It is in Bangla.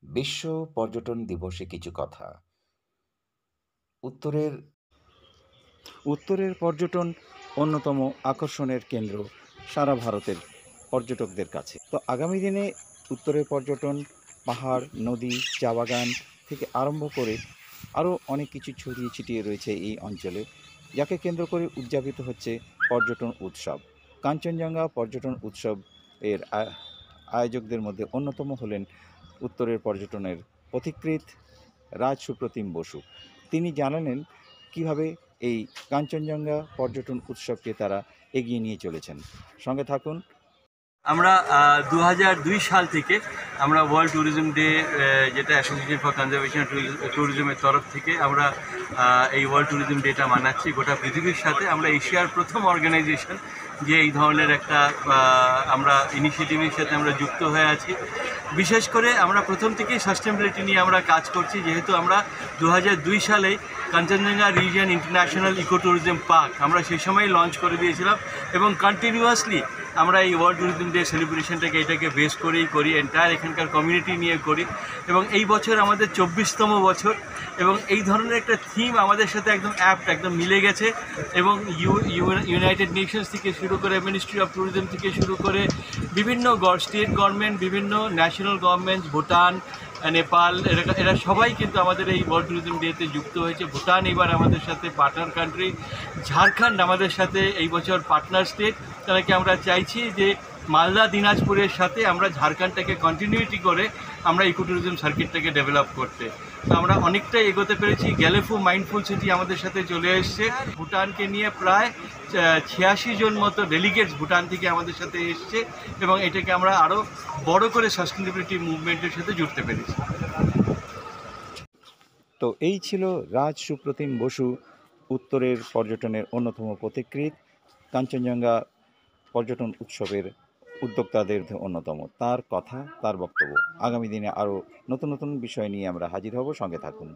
বিশ্ব পর্যটন দিবসে কিছু কথা। উত্তরের উত্তরের পর্যটন অন্যতম আকর্ষণের কেন্দ্র সারা ভারতের পর্যটকদের কাছে। তো আগামী দিনে উত্তরের পর্যটন পাহাড়, নদী, চা বাগান থেকে আরম্ভ করে আরও অনেক কিছু ছড়িয়ে ছিটিয়ে রয়েছে এই অঞ্চলে, যাকে কেন্দ্র করে উদযাপিত হচ্ছে পর্যটন উৎসব। কাঞ্চনজঙ্ঘা পর্যটন উৎসব এর আয়োজকদের মধ্যে অন্যতম হলেন উত্তরের পর্যটনের পথিকৃৎ রাজ সুপ্রতিম বসু। তিনি জানালেন কিভাবে এই কাঞ্চনজঙ্ঘা পর্যটন উৎসবকে তারা এগিয়ে নিয়ে চলেছেন। সঙ্গে থাকুন। আমরা 2002 সাল থেকে আমরা ওয়ার্ল্ড ট্যুরিজম ডে, যেটা অ্যাসোসিয়েশন ফর কনজারভেশন ট্যুরিজমের তরফ থেকে আমরা এই ওয়ার্ল্ড ট্যুরিজম ডেটা মানাচ্ছি গোটা পৃথিবীর সাথে। আমরা এশিয়ার প্রথম অর্গানাইজেশন যে এই ধরনের একটা আমরা ইনিশিয়েটিভের সাথে আমরা যুক্ত হয়ে আছি। বিশেষ করে আমরা প্রথম থেকেই সাস্টেনেবিলিটি নিয়ে আমরা কাজ করছি, যেহেতু আমরা 2002 সালে Kanchenjunga region international eco tourism park আমরা সেই সময় লঞ্চ করে দিয়েছিলাম এবং কন্টিনিউয়াসলি আমরা এই ওয়ার্ল্ড ট্যুরিজম ডে সেলিব্রেশনটাকে এটাকে বেস করেই করি, এন্টায়ার এখানকার কমিউনিটি নিয়ে করি। এবং এই বছর আমাদের 24তম বছর এবং এই ধরনের একটা থিম আমাদের সাথে একদম অ্যাপ্ট, একদম মিলে গেছে। এবং ইউনাইটেড নেশনস থেকে শুরু করে, মিনিস্ট্রি অফ ট্যুরিজম থেকে শুরু করে বিভিন্ন স্টেট গভর্নমেন্ট, বিভিন্ন ন্যাশনাল গভর্নমেন্টস, ভুটান, নেপাল, এরা সবাই কিন্তু আমাদের এই ওয়ার্ল্ড ট্যুরিজম ডেতে যুক্ত হয়েছে। ভুটান এবার আমাদের সাথে পার্টনার কান্ট্রি, ঝাড়খণ্ড আমাদের সাথে এই বছর পার্টনার স্টেট। তাদেরকে আমরা চাইছি যে মালদা দিনাজপুরের সাথে আমরা ঝাড়খণ্ডটাকে কন্টিনিউটি করে আমরা ইকো ট্যুরিজম সার্কিটটাকে ডেভেলপ করতে। তো আমরা অনেকটাই এগোতে পেরেছি। গ্যালেফু মাইন্ডফুল সিটি আমাদের সাথে চলে এসছে। ভুটানকে নিয়ে প্রায় 86 জন মতো ডেলিগেটস ভুটান থেকে আমাদের সাথে এসছে এবং এটাকে আমরা আরও বড় করে সাস্টেনেবিলিটি মুভমেন্টের সাথে জুড়তে পেরেছি। তো এই ছিল রাজ সুপ্রতিম বসু, উত্তরের পর্যটনের অন্যতম পথিকৃৎ, কাঞ্চনজঙ্ঘা পর্যটন উৎসবের উদ্যোক্তাদের অন্যতম। তার কথা, তার বক্তব্য। আগামী দিনে আরও নতুন নতুন বিষয় নিয়ে আমরা হাজির হব। সঙ্গে থাকুন।